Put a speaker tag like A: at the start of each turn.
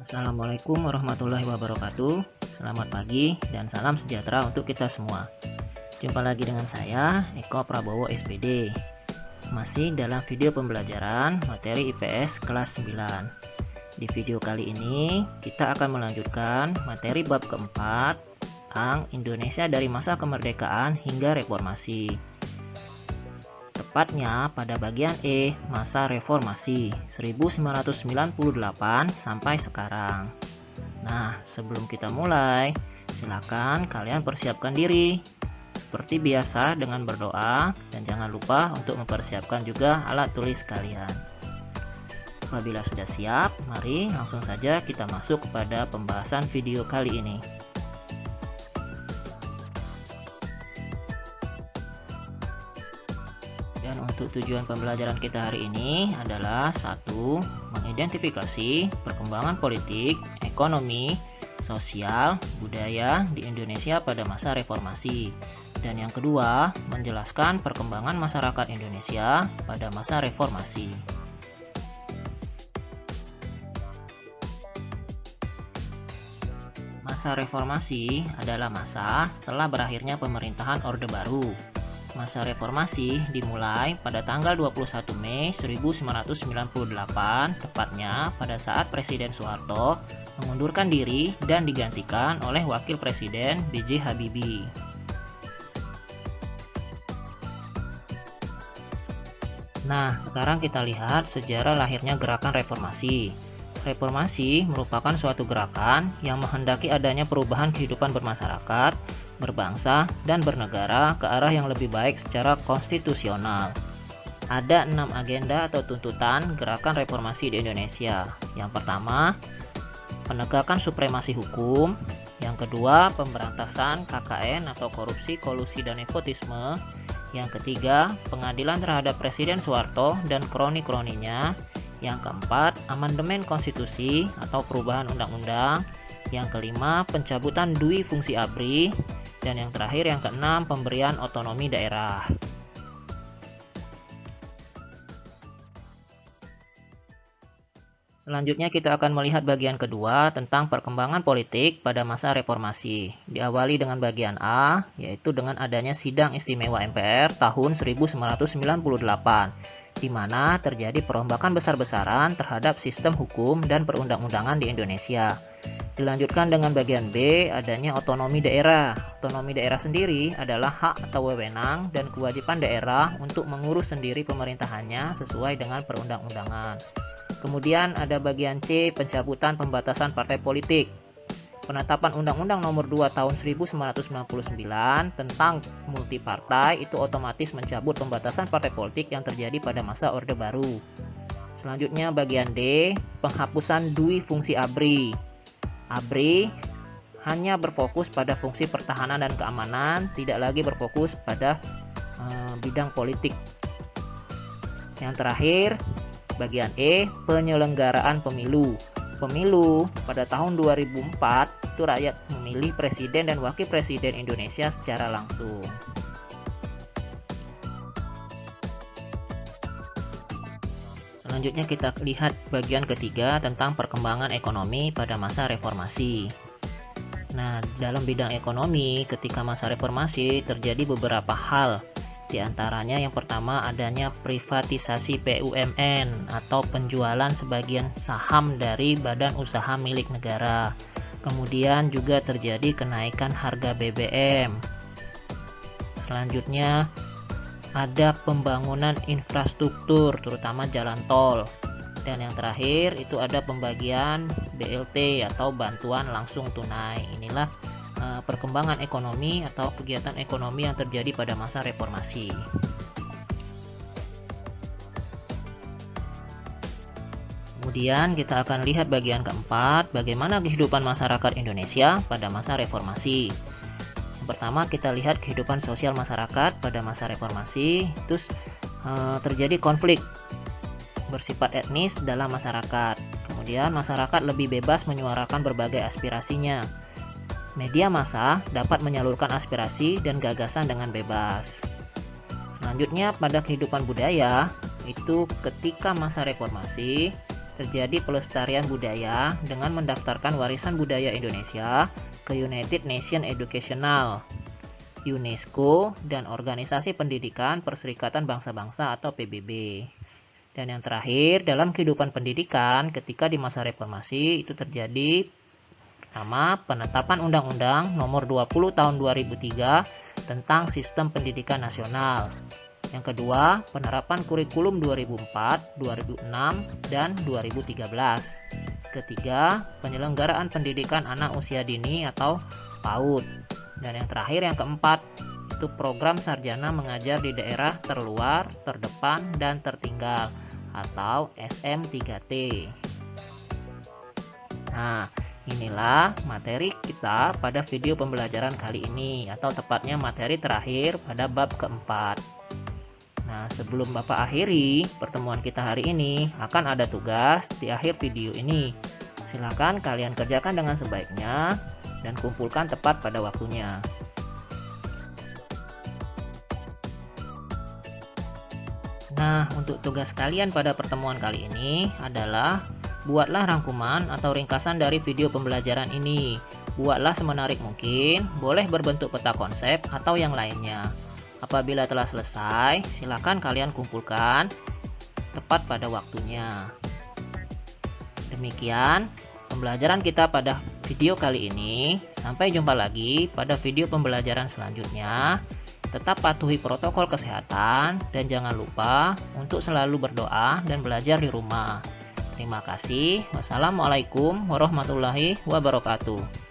A: Assalamualaikum warahmatullahi wabarakatuh. Selamat pagi dan salam sejahtera untuk kita semua. Jumpa lagi dengan saya, Eko Prabowo SPD. Masih dalam video pembelajaran materi IPS kelas 9. Di video kali ini, kita akan melanjutkan materi bab keempat tentang Indonesia dari masa kemerdekaan hingga reformasi. Tepatnya pada bagian E, masa reformasi 1998 sampai sekarang. Nah, sebelum kita mulai, silakan kalian persiapkan diri seperti biasa dengan berdoa, dan jangan lupa untuk mempersiapkan juga alat tulis kalian. Apabila sudah siap, mari langsung saja kita masuk kepada pembahasan video kali ini. Dan untuk tujuan pembelajaran kita hari ini adalah 1. Mengidentifikasi perkembangan politik, ekonomi, sosial, budaya di Indonesia pada masa reformasi. Dan yang kedua, menjelaskan perkembangan masyarakat Indonesia pada masa reformasi. Masa reformasi adalah masa setelah berakhirnya pemerintahan Orde Baru. Masa reformasi dimulai pada tanggal 21 Mei 1998, tepatnya pada saat Presiden Soeharto mengundurkan diri dan digantikan oleh Wakil Presiden B.J. Habibie. Nah, sekarang kita lihat sejarah lahirnya gerakan reformasi. Reformasi merupakan suatu gerakan yang menghendaki adanya perubahan kehidupan bermasyarakat, berbangsa, dan bernegara ke arah yang lebih baik secara konstitusional. Ada 6 agenda atau tuntutan gerakan reformasi di Indonesia. Yang pertama, penegakan supremasi hukum. Yang kedua, pemberantasan KKN atau korupsi, kolusi, dan nepotisme. Yang ketiga, pengadilan terhadap Presiden Soeharto dan kroni-kroninya. Yang keempat, amandemen konstitusi atau perubahan undang-undang. Yang kelima, pencabutan dui fungsi ABRI. Dan yang terakhir, yang keenam, pemberian otonomi daerah. Selanjutnya kita akan melihat bagian kedua tentang perkembangan politik pada masa reformasi. Diawali dengan bagian A, yaitu dengan adanya Sidang Istimewa MPR tahun 1998, di mana terjadi perombakan besar-besaran terhadap sistem hukum dan perundang-undangan di Indonesia. Dilanjutkan dengan bagian B, adanya otonomi daerah. Otonomi daerah sendiri adalah hak atau wewenang dan kewajiban daerah untuk mengurus sendiri pemerintahannya sesuai dengan perundang-undangan. Kemudian ada bagian C, pencabutan pembatasan partai politik. Penetapan Undang-Undang Nomor 2 Tahun 1999 tentang multipartai itu otomatis mencabut pembatasan partai politik yang terjadi pada masa Orde Baru. Selanjutnya bagian D, penghapusan dui fungsi ABRI. ABRI hanya berfokus pada fungsi pertahanan dan keamanan, tidak lagi berfokus pada bidang politik. Yang terakhir, bagian E, penyelenggaraan pemilu. Pemilu pada tahun 2004 itu rakyat memilih presiden dan wakil presiden Indonesia secara langsung. Selanjutnya kita lihat bagian ketiga tentang perkembangan ekonomi pada masa reformasi. Nah, dalam bidang ekonomi ketika masa reformasi terjadi beberapa hal. Di antaranya yang pertama adanya privatisasi BUMN atau penjualan sebagian saham dari badan usaha milik negara. Kemudian juga terjadi kenaikan harga BBM. Selanjutnya ada pembangunan infrastruktur terutama jalan tol. Dan yang terakhir itu ada pembagian BLT atau bantuan langsung tunai. Inilah perkembangan ekonomi atau kegiatan ekonomi yang terjadi pada masa reformasi. Kemudian kita akan lihat bagian keempat, bagaimana kehidupan masyarakat Indonesia pada masa reformasi. Yang pertama kita lihat kehidupan sosial masyarakat pada masa reformasi. Terus terjadi konflik bersifat etnis dalam masyarakat. Kemudian masyarakat lebih bebas menyuarakan berbagai aspirasinya. Media massa dapat menyalurkan aspirasi dan gagasan dengan bebas. Selanjutnya pada kehidupan budaya, itu ketika masa reformasi terjadi pelestarian budaya dengan mendaftarkan warisan budaya Indonesia ke United Nations Educational, UNESCO, dan Organisasi Pendidikan Perserikatan Bangsa-Bangsa atau PBB. Dan yang terakhir, dalam kehidupan pendidikan ketika di masa reformasi itu terjadi pertama, penetapan Undang-Undang Nomor 20 Tahun 2003 tentang Sistem Pendidikan Nasional. Yang kedua, penerapan kurikulum 2004, 2006, dan 2013. Ketiga, penyelenggaraan pendidikan anak usia dini atau PAUD. Dan yang terakhir, yang keempat, itu program sarjana mengajar di daerah terluar, terdepan, dan tertinggal atau SM3T. Nah, inilah materi kita pada video pembelajaran kali ini, atau tepatnya materi terakhir pada bab keempat. Nah, sebelum Bapak akhiri pertemuan kita hari ini, akan ada tugas di akhir video ini. Silakan kalian kerjakan dengan sebaiknya dan kumpulkan tepat pada waktunya. Nah, untuk tugas kalian pada pertemuan kali ini adalah buatlah rangkuman atau ringkasan dari video pembelajaran ini. Buatlah semenarik mungkin, boleh berbentuk peta konsep atau yang lainnya. Apabila telah selesai, silakan kalian kumpulkan tepat pada waktunya. Demikian pembelajaran kita pada video kali ini. Sampai jumpa lagi pada video pembelajaran selanjutnya. Tetap patuhi protokol kesehatan dan jangan lupa untuk selalu berdoa dan belajar di rumah. Terima kasih. Wassalamualaikum warahmatullahi wabarakatuh.